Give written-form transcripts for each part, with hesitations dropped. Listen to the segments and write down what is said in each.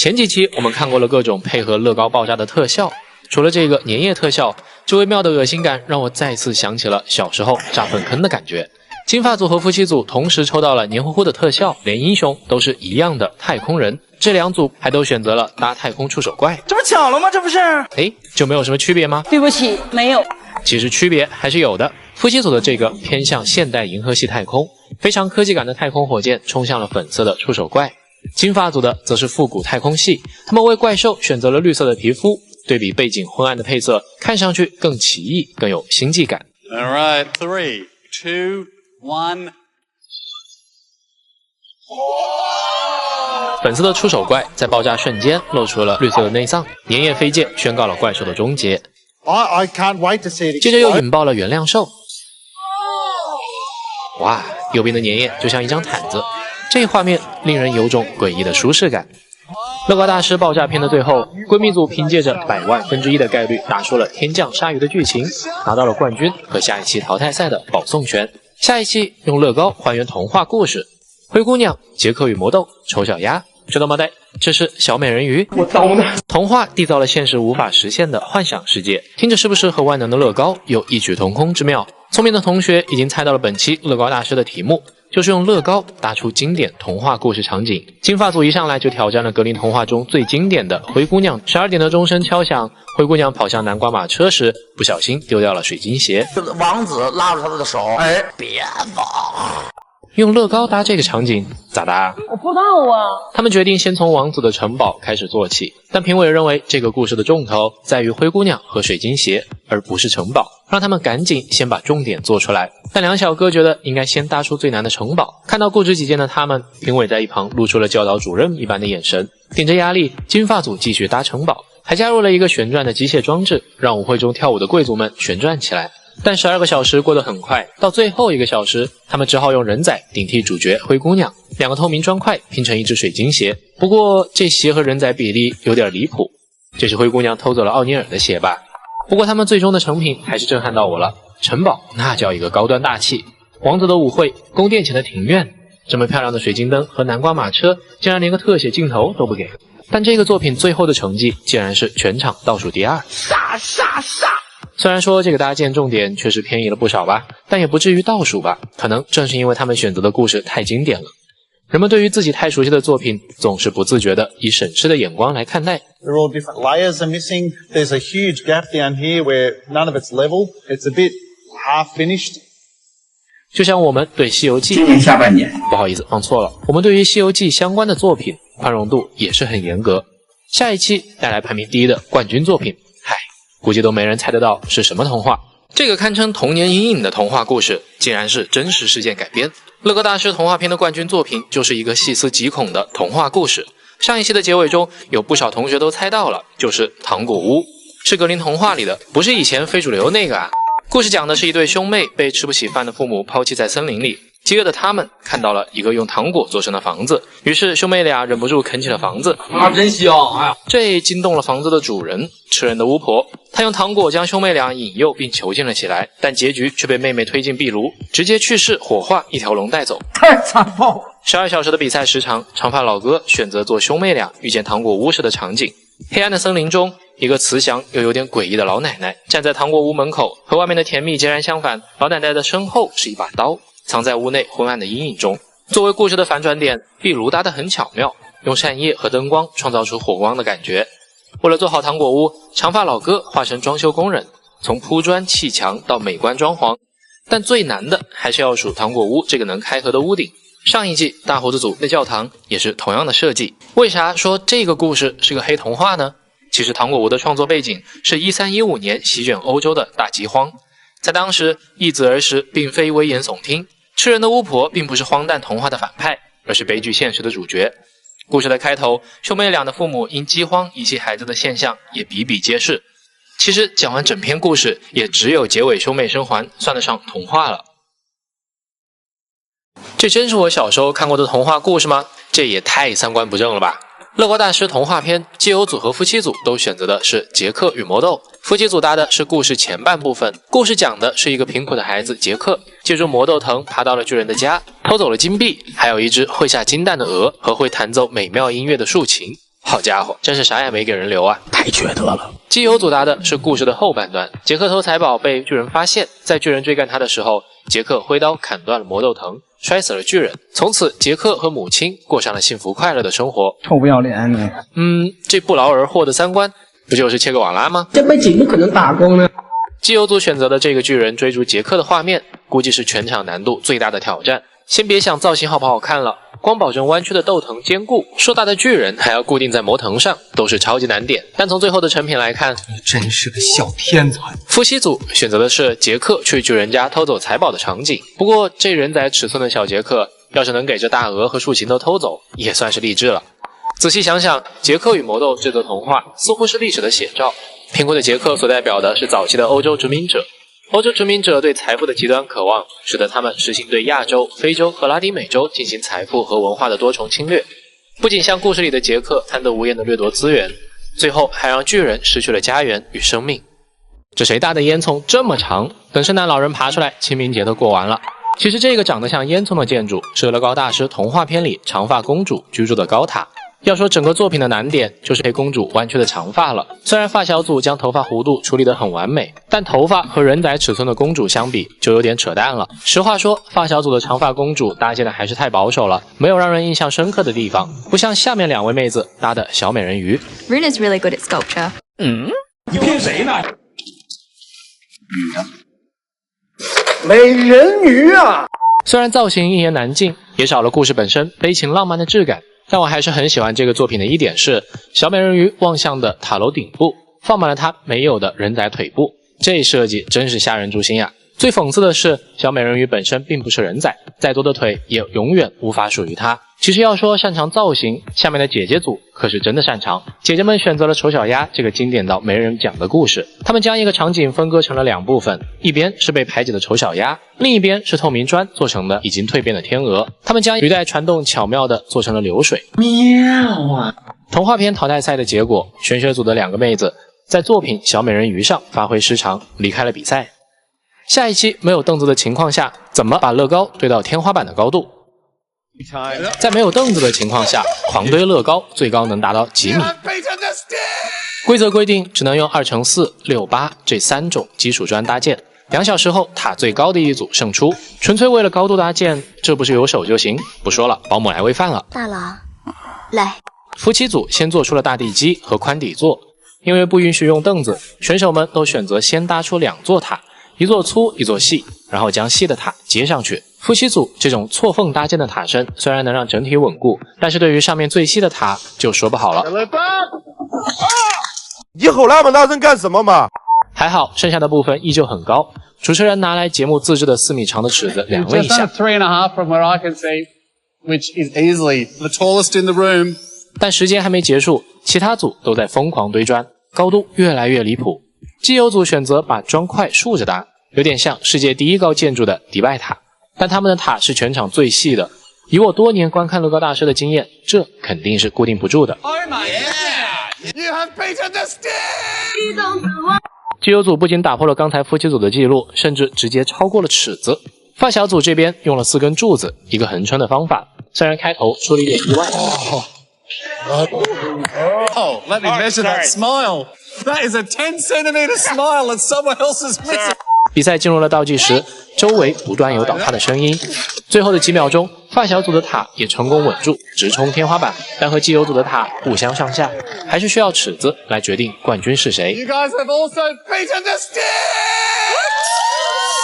前几期我们看过了各种配合乐高爆炸的特效，除了这个粘液特效，这微妙的恶心感让我再次想起了小时候炸粪坑的感觉。金发组和夫妻组同时抽到了黏糊糊的特效，连英雄都是一样的太空人，这两组还都选择了搭太空触手怪，这不巧了吗？这不是？就没有什么区别吗？对不起，没有。其实区别还是有的。夫妻组的这个偏向现代银河系太空，非常科技感的太空火箭冲向了粉色的触手怪。金发组的则是复古太空系，他们为怪兽选择了绿色的皮肤，对比背景昏暗的配色，看上去更奇异，更有星际感。All right, 3, 2, 1。粉色的触手怪在爆炸瞬间露出了绿色的内脏，粘液飞溅宣告了怪兽的终结。I can't wait to see it. 接着又引爆了原谅兽。哇，右边的粘液就像一张毯子，这一画面令人有种诡异的舒适感。乐高大师爆炸片的最后，闺蜜组凭借着100万分之一的概率打出了天降鲨鱼的剧情，拿到了冠军和下一期淘汰赛的保送权。下一期用乐高还原童话故事，灰姑娘、杰克与魔豆、丑小鸭，知道吗？这是小美人鱼。我刀呢？童话缔造了现实无法实现的幻想世界，听着是不是和万能的乐高有异曲同工之妙？聪明的同学已经猜到了本期乐高大师的题目，就是用乐高搭出经典童话故事场景。金发组一上来就挑战了格林童话中最经典的灰姑娘。12点的钟声敲响，灰姑娘跑向南瓜马车时，不小心丢掉了水晶鞋。王子拉住她的手，别走。用乐高搭这个场景咋搭？我不知道啊。他们决定先从王子的城堡开始做起，但评委认为这个故事的重头在于灰姑娘和水晶鞋，而不是城堡，让他们赶紧先把重点做出来。但两小哥觉得应该先搭出最难的城堡。看到固执己见的他们，评委在一旁露出了教导主任一般的眼神。顶着压力，金发组继续搭城堡，还加入了一个旋转的机械装置，让舞会中跳舞的贵族们旋转起来。但12个小时过得很快，到最后1个小时，他们只好用人仔顶替主角灰姑娘，2个透明砖块拼成一只水晶鞋。不过这鞋和人仔比例有点离谱，这是灰姑娘偷走了奥尼尔的鞋吧？不过他们最终的成品还是震撼到我了，城堡那叫一个高端大气，王子的舞会，宫殿前的庭院，这么漂亮的水晶灯和南瓜马车，竟然连个特写镜头都不给。但这个作品最后的成绩竟然是全场倒数第2。虽然说这个搭建重点确实偏移了不少吧，但也不至于倒数吧，可能正是因为他们选择的故事太经典了。人们对于自己太熟悉的作品，总是不自觉地以审视的眼光来看待。They're all different layers are missing. There's a huge gap down here where none of it's level. It's a bit half finished. 就像我们对《西游记》，今年下半年，不好意思，放错了，我们对于《西游记》相关的作品宽容度也是很严格。下一期带来排名第1的冠军作品，估计都没人猜得到是什么童话。这个堪称童年阴影的童话故事，竟然是真实事件改编。乐高大师童话片的冠军作品就是一个细思极恐的童话故事。上一期的结尾中，有不少同学都猜到了，就是糖果屋，是格林童话里的，不是以前非主流那个啊。故事讲的是一对兄妹被吃不起饭的父母抛弃在森林里，饥饿的他们看到了一个用糖果做成的房子，于是兄妹俩忍不住啃起了房子。真香！哎呀，这惊动了房子的主人，吃人的巫婆。她用糖果将兄妹俩引诱并囚禁了起来，但结局却被妹妹推进壁炉，直接去世火化，一条龙带走。太残暴了！12小时的比赛时长，长发老哥选择做兄妹俩遇见糖果屋时的场景。黑暗的森林中，一个慈祥又有点诡异的老奶奶站在糖果屋门口，和外面的甜蜜截然相反。老奶奶的身后是一把刀，藏在屋内昏暗的阴影中。作为故事的反转点，壁炉搭得很巧妙，用扇叶和灯光创造出火光的感觉。为了做好糖果屋，长发老哥化身装修工人，从铺砖砌墙到美观装潢，但最难的还是要数糖果屋这个能开合的屋顶。上一季大胡子组的教堂也是同样的设计。为啥说这个故事是个黑童话呢？其实糖果屋的创作背景是1315年席卷欧洲的大饥荒，在当时易子而食并非危言耸听，吃人的巫婆并不是荒诞童话的反派，而是悲剧现实的主角。故事的开头，兄妹俩的父母因饥荒遗弃孩子的现象也比比皆是。其实讲完整篇故事，也只有结尾兄妹生还算得上童话了。这真是我小时候看过的童话故事吗？这也太三观不正了吧！乐高大师童话片，基友组和夫妻组都选择的是杰克与魔豆，夫妻组搭的是故事前半部分。故事讲的是一个贫苦的孩子杰克，借助魔豆藤爬到了巨人的家，偷走了金币，还有一只会下金蛋的鹅和会弹奏美妙音乐的竖琴。好家伙，真是啥也没给人留啊！太缺德了。基友组答的是故事的后半段，杰克偷财宝被巨人发现，在巨人追赶他的时候，杰克挥刀砍断了魔斗藤，摔死了巨人。从此，杰克和母亲过上了幸福快乐的生活。臭不要脸你！这不劳而获的三观，不就是切个网拉吗？这辈子不可能打工呢。基友组选择的这个巨人追逐杰克的画面，估计是全场难度最大的挑战。先别想造型好不好看了，光保证弯曲的斗藤坚固，硕大的巨人还要固定在魔藤上，都是超级难点。但从最后的成品来看，你真是个小天才。夫妻组选择的是杰克去巨人家偷走财宝的场景。不过这人仔尺寸的小杰克，要是能给这大鹅和竖琴都偷走，也算是励志了。仔细想想，杰克与魔斗这则童话似乎是历史的写照。贫困的杰克所代表的是早期的欧洲殖民者。欧洲殖民者对财富的极端渴望，使得他们实行对亚洲、非洲和拉丁美洲进行财富和文化的多重侵略。不仅像故事里的杰克贪得无厌地掠夺资源，最后还让巨人失去了家园与生命。这谁搭的烟囱这么长？等圣诞老人爬出来，清明节都过完了。其实这个长得像烟囱的建筑是乐高大师童话片里长发公主居住的高塔。要说整个作品的难点，就是黑公主弯曲的长发了。虽然发小组将头发弧度处理得很完美，但头发和人仔尺寸的公主相比，就有点扯淡了。实话说，发小组的长发公主搭建的还是太保守了，没有让人印象深刻的地方，不像下面两位妹子搭的小美人鱼。Runa's really good at sculpture. 你骗谁呢？美人鱼啊！虽然造型一言难尽，也少了故事本身悲情浪漫的质感，但我还是很喜欢这个作品的一点是，小美人鱼望向的塔楼顶部放满了她没有的人仔腿部，这设计真是吓人诛心呀！最讽刺的是，小美人鱼本身并不是人仔，再多的腿也永远无法属于她。其实要说擅长造型，下面的姐姐组可是真的擅长。姐姐们选择了丑小鸭这个经典到没人讲的故事，她们将一个场景分割成了两部分，一边是被排挤的丑小鸭，另一边是透明砖做成的已经蜕变的天鹅。她们将履带传动巧妙地做成了流水。妙啊！童话片淘汰赛的结果，玄学组的两个妹子在作品小美人鱼上发挥失常，离开了比赛。下一期没有凳子的情况下，怎么把乐高堆到天花板的高度？在没有凳子的情况下，狂堆乐高最高能达到几米？规则规定只能用2×4、6、8这3种基础砖搭建，2小时后塔最高的一组胜出。纯粹为了高度搭建，这不是有手就行？不说了，保姆来喂饭了。大郎，来。夫妻组先做出了大地基和宽底座，因为不允许用凳子，选手们都选择先搭出2座塔，一座粗一座细，然后将细的塔接上去。夫妻组这种错缝搭建的塔身虽然能让整体稳固，但是对于上面最细的塔就说不好了。你吼那么大声干什么嘛？还好剩下的部分依旧很高，主持人拿来节目自制的4米长的尺子量了一下， 3.5 from where I can see, which is easily the tallest in the room. 但时间还没结束，其他组都在疯狂堆砖，高度越来越离谱。基友组选择把砖块竖着搭，有点像世界第一高建筑的迪拜塔，但他们的塔是全场最细的。以我多年观看乐高大师的经验，这肯定是固定不住的。Oh my god! You have beaten the stick! 基友组不仅打破了刚才夫妻组的记录，甚至直接超过了尺子。发小组这边用了4根柱子，一个横撑的方法，虽然开头出了一点意外。Oh, let me measure that smile. That is a 10 centimeter smile and someone else is missing. 比赛进入了倒计时，周围不断有倒塌的声音。最后的几秒钟，发小组的塔也成功稳住，直冲天花板，但和基友组的塔不相上下，还是需要尺子来决定冠军是谁。 You guys have also beaten the stick!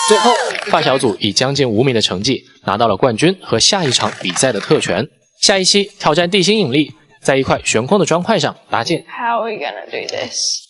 最后，发小组以将近5米的成绩拿到了冠军和下一场比赛的特权。下一期挑战地心引力，在一块悬空的砖块上搭建。 How are we gonna do this?